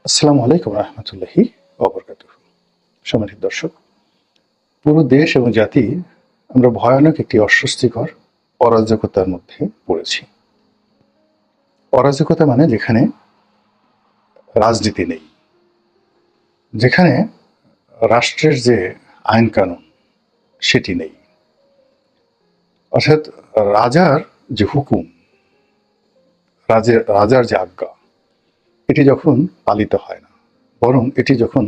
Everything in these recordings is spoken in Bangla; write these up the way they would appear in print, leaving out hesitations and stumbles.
আসসালামু আলাইকুম রহমতুল্লাহি ওবরকাতুহু। সম্মানিত দর্শক, পুরো দেশ এবং জাতি আমরা ভয়ানক একটি অস্বস্তিকর অরাজকতার মধ্যে পড়েছি। অরাজকতা মানে যেখানে রাজনীতি নেই, যেখানে রাষ্ট্রের যে আইন কানুন সেটি নেই, অর্থাৎ রাজার যে হুকুম, রাজার যে আজ্ঞা, এটি যখন পালিত হয় না, বরং এটি যখন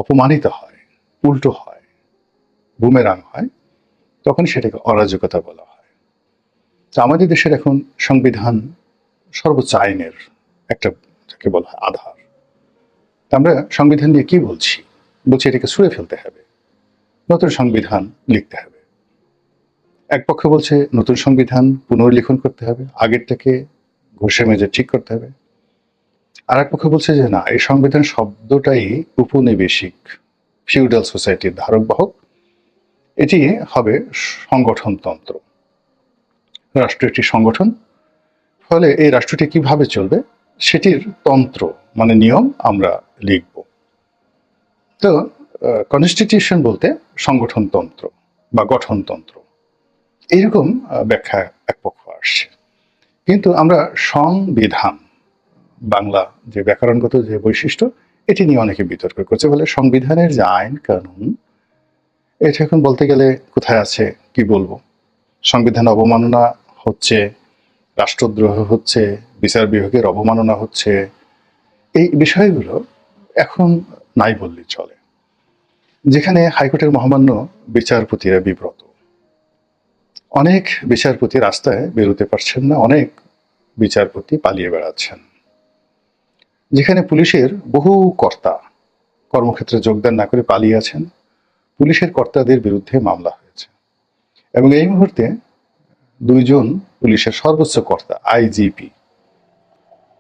অপমানিত হয়, উল্টো হয়, বুমেরাং হয়, তখন সেটাকে অরাজকতা বলা হয়। তো আমাদের দেশের এখন সংবিধান সর্বোচ্চ আইনের একটা, যাকে বলা হয়, আধার। আমরা সংবিধান নিয়ে কি বলছি? বলছি এটাকে ছুঁড়ে ফেলতে হবে, নতুন সংবিধান লিখতে হবে। এক পক্ষ বলছে নতুন সংবিধান পুনর্লিখন করতে হবে, আগেরটাকে ঘষে মেজে ঠিক করতে হবে। আর এক পক্ষ বলছে যে না, এই সংবিধান শব্দটাই উপনিবেশিক ফিউডাল সোসাইটির ধারক বাহক, এটি হবে সংগঠনতন্ত্র, রাষ্ট্র একটি সংগঠন, ফলে এই রাষ্ট্রটি কিভাবে চলবে সেটির তন্ত্র মানে নিয়ম আমরা লিখব। তো কনস্টিটিউশন বলতে সংগঠনতন্ত্র বা গঠনতন্ত্র, এইরকম ব্যাখ্যা এক পক্ষ আসছে। কিন্তু আমরা সংবিধান, বাংলা যে ব্যাকরণগত যে বৈশিষ্ট্য, এটি নিয়ে অনেকে বিতর্ক করছে। বলে সংবিধানের যে আইন কানুন, এটা এখন বলতে গেলে কোথায় আছে, কি বলবো? সংবিধান অবমাননা হচ্ছে, রাষ্ট্রদ্রোহ হচ্ছে, বিচার বিভাগের অবমাননা হচ্ছে, এই বিষয়গুলো এখন নাই বললেই চলে। যেখানে হাইকোর্টের মহামান্য বিচারপতিরা বিব্রত, অনেক বিচারপতি রাস্তায় বেরোতে পারছেন না, অনেক বিচারপতি পালিয়ে বেড়াচ্ছেন। যেখানে পুলিশের বহু কর্তা কর্মক্ষেত্রে যোগদান না করে পালিয়ে আছেন, পুলিশের কর্তাদের বিরুদ্ধে মামলা হয়েছে। এবং এই মুহূর্তে দুইজন পুলিশের সর্বোচ্চ কর্তা আইজিপি,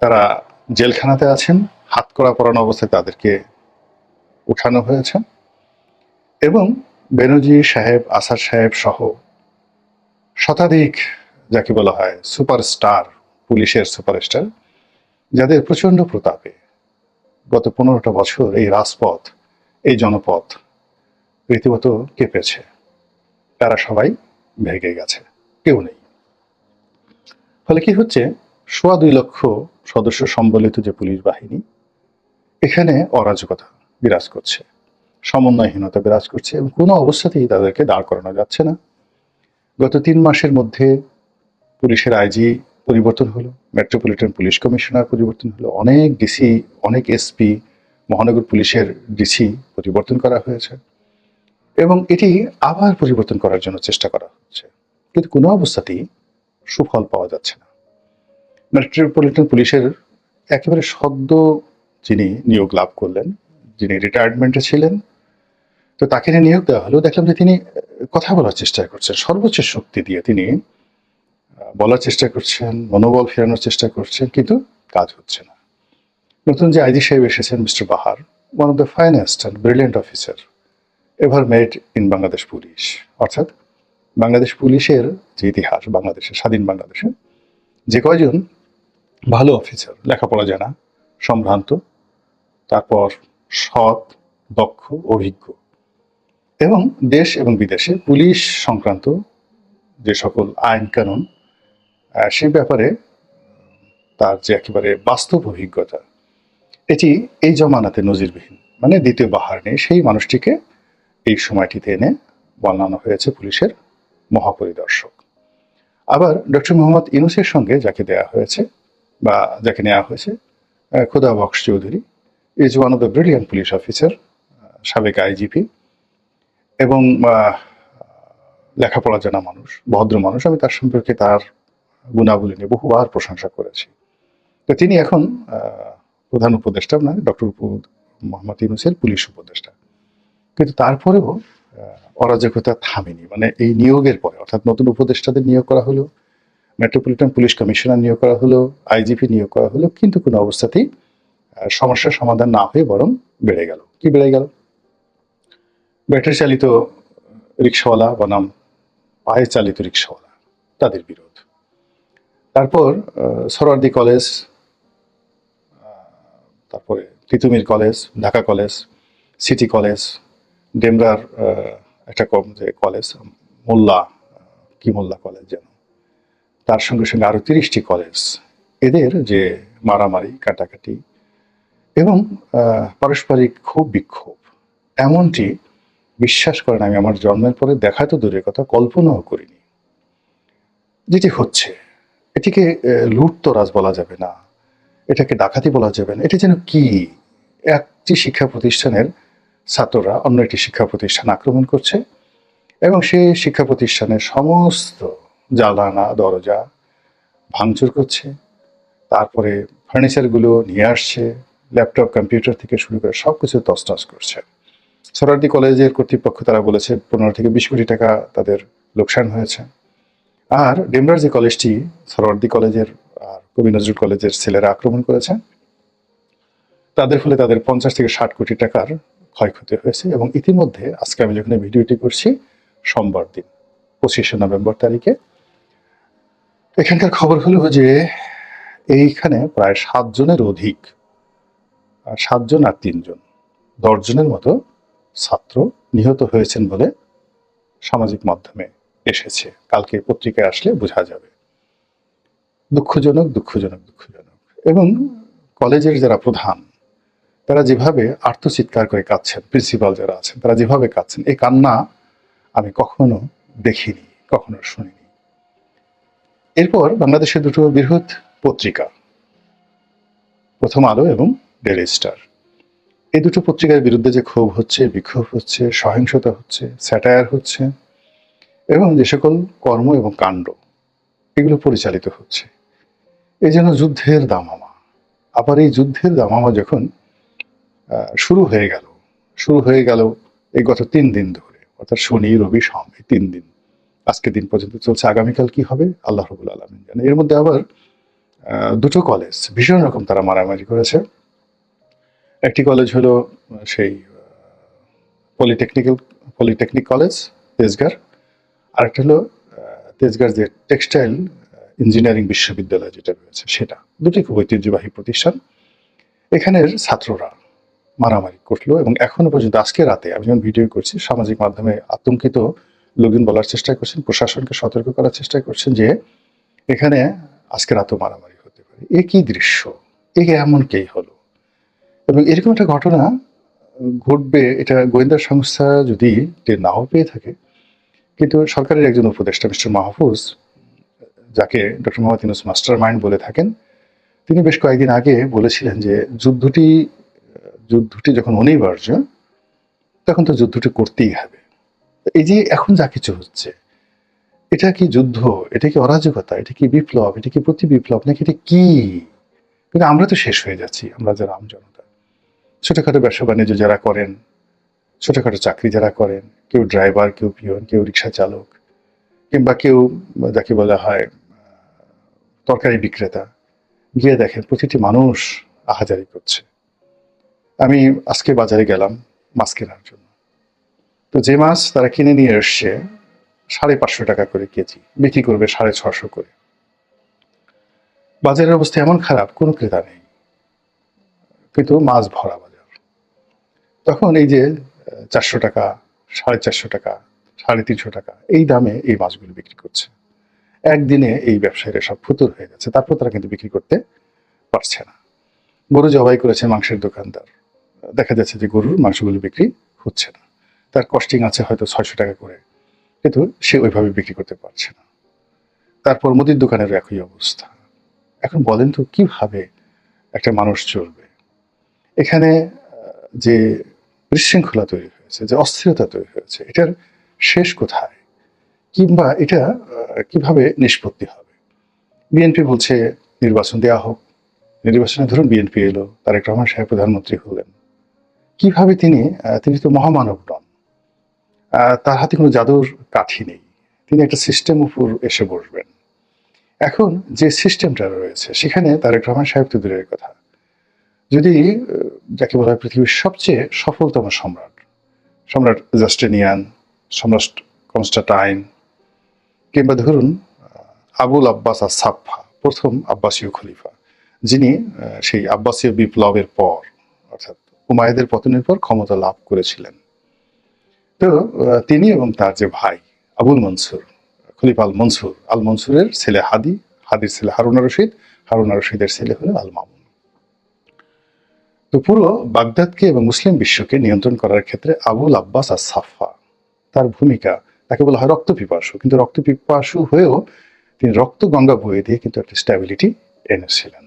তারা জেলখানাতে আছেন, হাতকড়া পরানো অবস্থায় তাদেরকে উঠানো হয়েছে। এবং বেনজির সাহেব, আসাদ সাহেব সহ শতাধিক, যাকে বলা হয় সুপারস্টার, পুলিশের সুপারস্টার, যাদের প্রচন্ড প্রতাপে গত 15টা বছর এই রাজপথ, এই জনপথ রীতিমতো কেঁপেছে, তারা সবাই ভেগে গেছে, কেউ নেই। ফলে কি হচ্ছে, 2.25 লক্ষ সদস্য সম্বলিত যে পুলিশ বাহিনী, এখানে অরাজকতা বিরাজ করছে, সমন্বয়হীনতা বিরাজ করছে, এবং কোনো অবস্থাতেই তাদেরকে দাঁড় করানো যাচ্ছে না। গত 3 মাসের মধ্যে পুলিশের আইজি পরিবর্তন হলো, মেট্রোপলিটন পুলিশ কমিশনার পরিবর্তন হলো, অনেক ডিসি, অনেক এসপি, মহানগর পুলিশের ডিসি পরিবর্তন করা হয়েছে, এবং এটি আবার পরিবর্তন করার জন্য চেষ্টা করা হচ্ছে, কিন্তু কোনো অবস্থাতেই সুফল পাওয়া যাচ্ছে না। মেট্রোপলিটন পুলিশের একেবারে সদ্য যিনি নিয়োগ লাভ করলেন, যিনি রিটায়ারমেন্টে ছিলেন, তো তাকে নিয়োগ দেওয়া হলো। দেখলাম যে তিনি কথা বলার চেষ্টা করছেন, সর্বোচ্চ শক্তি দিয়ে তিনি বলার চেষ্টা করছেন, মনোবল ফেরানোর চেষ্টা করছেন, কিন্তু কাজ হচ্ছে না। নতুন যে আইজি সাহেব এসেছেন, mister Bahar, one of the finest and brilliant officer ever made in Bangladesh police, অর্থাৎ বাংলাদেশ পুলিশের যে ইতিহাস, বাংলাদেশের স্বাধীন বাংলাদেশে যে কয়জন ভালো অফিসার, লেখাপড়া জানা, সম্ভ্রান্ত, তারপর সৎ, দক্ষ, অভিজ্ঞ, এবং দেশ এবং বিদেশে পুলিশ সংক্রান্ত যে সকল আইন কানুন, সেই ব্যাপারে তার যে একেবারে বাস্তব অভিজ্ঞতা, এটি এই জমানাতে নজিরবিহীন, মানে দ্বিতীয় বাহার নেই, সেই মানুষটিকে এই সময়টিতে এনে বানানো হয়েছে পুলিশের মহাপরিদর্শক। আবার ডক্টর মোহাম্মদ ইউনূসের সঙ্গে যাকে দেয়া হয়েছে বা যাকে নেওয়া হয়েছে, খোদা box Chowdhury is one of the brilliant police officer, সাবেক আইজিপি, এবং লেখাপড়া জানা মানুষ, ভদ্র মানুষ। আমি তার সম্পর্কে, তার গুণাবলী নিয়ে বহুবার প্রশংসা করেছি। তো তিনি এখন প্রধান উপদেষ্টা, মানে ডক্টর মোহাম্মদ ইউনূসের পুলিশ উপদেষ্টা। কিন্তু তারপরেও অরাজকতা থামেনি, মানে এই নিয়োগের পরে, অর্থাৎ নতুন উপদেষ্টাদের নিয়োগ করা হলো, মেট্রোপলিটন পুলিশ কমিশনার নিয়োগ করা হলো, আইজিপি নিয়োগ করা হলো, কিন্তু কোনো অবস্থাতেই সমস্যার সমাধান না হয়ে বরং বেড়ে গেল। কি বেড়ে গেল? ব্যাটারি চালিত রিক্সাওয়ালা বনাম পায়ে চালিত রিক্সাওয়ালা, তাদের বিরোধ। তারপর সোহরাওয়ার্দী কলেজ তারপরে Titumir college, Dhaka college, city college, ডেমরার একটা যে কলেজ, মোল্লা, কি মোল্লা কলেজ যেন, তার সঙ্গে সঙ্গে আরো 30টি কলেজ, এদের যে মারামারি কাটাকাটি এবং পারস্পরিক ক্ষোভ বিক্ষোভ, এমনটি বিশ্বাস করেন আমি আমার জন্মের পরে দেখা তো দূরের কথা, কল্পনাও করিনি। যেটি হচ্ছে এটিকে লুটতরাজ বলা যাবে না, এটাকে ডাকাতি বলা যাবে না, এটা যেন কি, একটি শিক্ষা প্রতিষ্ঠানের ছাত্ররা অন্য একটি শিক্ষা প্রতিষ্ঠান আক্রমণ করছে এবং সেই শিক্ষা প্রতিষ্ঠানের সমস্ত জানালা দরজা ভাঙচুর করছে, তারপরে ফার্নিচারগুলো নিয়ে আসছে, ল্যাপটপ কম্পিউটার থেকে শুরু করে সবকিছু তছনছ করছে। সোহরাওয়ার্দী কলেজের কর্তৃপক্ষ তারা বলেছে 15 থেকে 20 কোটি টাকা তাদের লোকসান হয়েছে। আর ডেমরার যে কলেজটি সোহরাওয়ার্দী কলেজের আর কবি নজরুল কলেজের ছেলেরা আক্রমণ করেছে, তাদের ফলে তাদের 50 থেকে 60 কোটি টাকার ক্ষয়ক্ষতি হয়েছে। এবং ইতিমধ্যে আজকে আমি যখন ভিডিওটি করছি সোমবার দিন 25শে নভেম্বর তারিখে, এখানকার খবর হলো যে এইখানে প্রায় 7 জনের অধিক, 7 জন আর 3 জন, 10 জনের মতো ছাত্র নিহত হয়েছেন বলে সামাজিক মাধ্যমে এসেছে। কালকে পত্রিকায় আসলে বোঝা যাবে। দুঃখজনক, দুঃখজনক, দুঃখজনক। এবং কলেজের যারা প্রধান, তারা যেভাবে আর্তচিৎকার করে কাঁদছেন, প্রিন্সিপাল যারা আছেন তারা যেভাবে কাঁদছেন, এই কান্না আমি কখনো দেখিনি, কখনো শুনিনি। এরপর বাংলাদেশের দুটো বৃহৎ পত্রিকা, প্রথম আলো এবং ডেইলি স্টার, এই দুটো পত্রিকার বিরুদ্ধে যে ক্ষোভ হচ্ছে, বিক্ষোভ হচ্ছে, সহিংসতা হচ্ছে, স্যাটায়ার হচ্ছে এবং যে সকল কর্ম এবং কাণ্ড এগুলো পরিচালিত হচ্ছে, এই যেন যুদ্ধের দামামা। আবার এই যুদ্ধের দামামা যখন শুরু হয়ে গেল এই গত 3 দিন ধরে, অর্থাৎ শনি রবি সোম, এই 3 দিন, আজকে দিন পর্যন্ত চলছে। আগামীকাল কি হবে আল্লাহ রাব্বুল আলামিন জানে। এর মধ্যে আবার দুটো কলেজ ভীষণ রকম তারা মারামারি করেছে। একটি কলেজ হলো সেই পলিটেকনিক কলেজ তেজগাঁর, আরেকটা হলো তেজগাঁর যে টেক্সটাইল ইঞ্জিনিয়ারিং বিশ্ববিদ্যালয় যেটা রয়েছে সেটা, দুটি খুব ঐতিহ্যবাহী প্রতিষ্ঠান। এখানের ছাত্ররা মারামারি করলো এবং এখনো পর্যন্ত আজকে রাতে আমি যখন ভিডিও করছি, সামাজিক মাধ্যমে আতঙ্কিত লোকজন বলার চেষ্টা করছেন, প্রশাসনকে সতর্ক করার চেষ্টা করছেন যে এখানে আজকে রাতেও মারামারি হতে পারে। এ কি দৃশ্য, এ এমন কেই হলো। এবং এরকম একটা ঘটনা ঘটবে এটা গোয়েন্দা সংস্থা যদি টের নাও পেয়ে থাকে, কিন্তু সরকারের একজন উপদেষ্টা মিস্টার মাহফুজ, যাকে doctor Mohammad Yunus master mind বলে থাকেন, তিনি বেশ কয়েকদিন আগে বলেছিলেন যে যুদ্ধটি যখন অনিবার্য, তখন তো যুদ্ধটি করতেই হবে। এই যে এখন যা কিছু হচ্ছে, এটা কি যুদ্ধ, এটা কি অরাজকতা, এটা কি বিপ্লব, এটা কি প্রতি বিপ্লব, নাকি এটা কি? কিন্তু আমরা তো শেষ হয়ে যাচ্ছি, আমরা যারা আমজনতা, ছোটখাটো ব্যবসা বাণিজ্য যারা করেন, ছোটখাটো চাকরি যারা করেন, কেউ ড্রাইভার, কেউ পিয়ন, কেউ রিক্সা চালক, কিংবা কেউ যাকে বলা হয় তরকারি বিক্রেতা, গিয়ে দেখেন প্রতিটি মানুষ আহাজারি করছে। আমি আজকে বাজারে গেলাম মাছ কেনার জন্য, তো যে মাছ তারা কিনে নিয়ে এসছে 550 টাকা করে কেজি, বিক্রি করবে 650 করে। বাজারের অবস্থা এমন খারাপ, কোনো ক্রেতা নেই, কিন্তু মাছ ভরা বাজার। তখন এই যে 400 টাকা, 450 টাকা, 350 টাকা এই দামে এই মাছগুলো বিক্রি করছে। একদিনে এই ব্যবসায়ীরা সব ফুতুর হয়ে গেছে, তারপর তারা কিন্তু বিক্রি করতে পারছে না। গরু জবাই করেছে মাংসের দোকানদার, দেখা যাচ্ছে যে গরুর মাংসগুলো বিক্রি হচ্ছে না, তার কস্টিং আছে হয়তো 600 টাকা করে, কিন্তু সে ওইভাবে বিক্রি করতে পারছে না। তারপর মুদির দোকানেরও একই অবস্থা। এখন বলেন তো কিভাবে একটা মানুষ চলবে? এখানে যে বিশৃঙ্খলা তৈরি হয়েছে, যে অস্থিরতা তৈরি হয়েছে, এটার শেষ কোথায়, কিংবা এটা কিভাবে নিষ্পত্তি হবে? বিএনপি বলছে নির্বাচন দেওয়া হোক, নির্বাচনে ধরুন বিএনপি এলো, তারেক রহমান সাহেব প্রধানমন্ত্রী হলেন, কিভাবে তিনি তো মহামানব নন, তার হাতে কোনো জাদুর কাঠি নেই, তিনি একটা সিস্টেম উপর এসে বসবেন। এখন যে সিস্টেমটা রয়েছে সেখানে তারেক রহমান সাহেব তো দূরের কথা, যদি যাকে বলা হয় পৃথিবীর সবচেয়ে সফলতম সম্রাট জাস্টিনিয়ান, সম্রাট কনস্টান্টাইন, কিংবা ধরুন আবুল আব্বাস আস সাফা, প্রথম আব্বাসীয় খলিফা, যিনি সেই আব্বাসীয় বিপ্লবের পর উমাইয়াদের পতনের পর ক্ষমতা লাভ করেছিলেন। তো তিনি এবং তার যে ভাই আবুল মনসুর, খলিফা আল মনসুরের ছেলে হাদি, হাদির ছেলে হারুন রশিদ, হারুন রশিদের ছেলে হলো আল মামুন। তো পুরো বাগদাদকে এবং মুসলিম বিশ্বকে নিয়ন্ত্রণ করার ক্ষেত্রে আবুল আব্বাস আর সাফা তার ভূমিকা, তাকে বলা হয় রক্তপিপাসু, কিন্তু রক্তপিপাসু হয়েও তিনি রক্ত গঙ্গা বয়ে দিয়ে কিন্তু একটা স্ট্যাবিলিটি এনেছিলেন।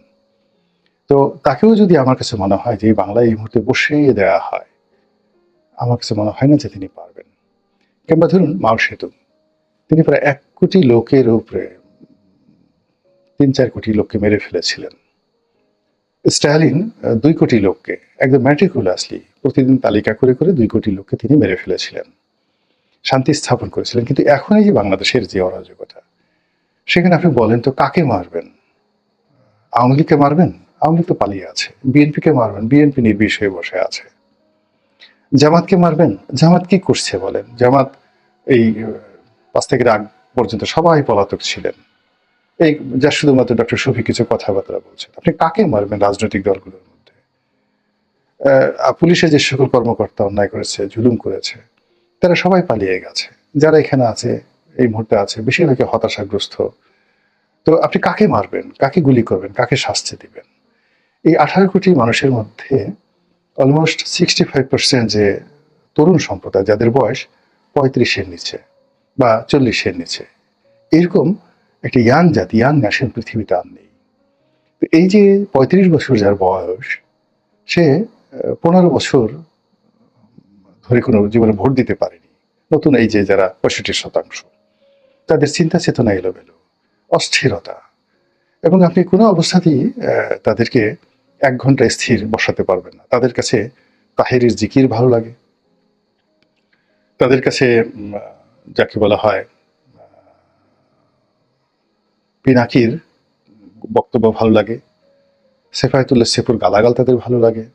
তো তাকেও যদি আমার কাছে মনে হয় যে বাংলায় এই মুহূর্তে বসিয়ে দেওয়া হয়, আমার কাছে মনে হয় না যে তিনি পারবেন। কিংবা ধরুন মাও সেতু, তিনি প্রায় 1 কোটি লোকের উপরে 3-4 কোটি লোককে মেরে ফেলেছিলেন। স্ট্যালিন 2 কোটি লোককে একদম ম্যাটিকুলাসলি প্রতিদিন তালিকা করে করে 2 কোটি লোককে তিনি মেরে ফেলেছিলেন, শান্তি স্থাপন করেছিলেন। কিন্তু এখন এই যে বাংলাদেশের যে অরাজকতা, সেখানে আপনি বলেন তো কাকে মারবেন? আওয়ামী লীগকে মারবেন? আওয়ামী লীগ তো পালিয়ে আছে। বিএনপিকে মারবেন? বিএনপি নির্বিষ হয়ে বসে আছে। জামাতকে মারবেন? জামাত কি করছে বলেন? জামাত এই 5 তারিখের আগ পর্যন্ত সবাই পলাতক ছিলেন। এই যা শুধুমাত্র ডক্টর শফিক কিছু কথাবার্তা বলছেন। আপনি কাকে মারবেন রাজনৈতিক দলগুলোর মধ্যে? পুলিশের যে সকল কর্মকর্তা অন্যায় করেছে, জুলুম করেছে, তারা সবাই পালিয়ে গেছে। যারা এখানে আছে, এই মুহূর্তে আছে, বেশিরভাগই হতাশাগ্রস্ত। তো আপনি কাকে মারবেন? কাকে গুলি করবেন? কাকে শাস্তি দিবেন? এই 18 কোটি মানুষের মধ্যে অলমোস্ট 65% যে তরুণ সম্প্রদায়, যাদের বয়স 35-এর নিচে বা 40-এর নিচে, এরকম একটা ইয়াং জাতি, ইয়াং ন্যাশন পৃথিবীতে আর নেই। তো এই যে 35 বছর যার বয়স, সে 15 বছর ধরে কোনো জীবনে ভোট দিতে পারেনি। নতুন এই যে যারা 65%, তাদের চিন্তা চেতনা এলোমেলো, অস্থিরতা, এবং আপনি কোনো অবস্থাতেই তাদেরকে 1 ঘন্টা স্থির বসাতে পারবেন না। তাদের কাছে তাহেরের জিকির ভালো লাগে, তাদের কাছে যাকে বলা হয় পিনাকির বক্তব্য ভালো লাগে, সেফায়েতুল্লাহ সেপুর গালাগাল তাদের ভালো লাগে,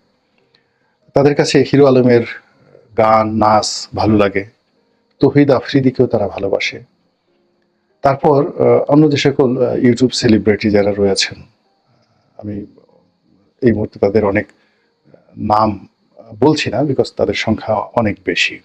তাদের কাছে হিরো আলমের গান নাচ ভালো লাগে, তৌহিদ আফ্রিদিকেও তারা ভালোবাসে। তারপর অন্য যে সকল ইউটিউব সেলিব্রিটি যারা রয়েছেন, আমি এই মুহূর্তে তাদের অনেক নাম বলছি না, বিকজ তাদের সংখ্যা অনেক বেশি।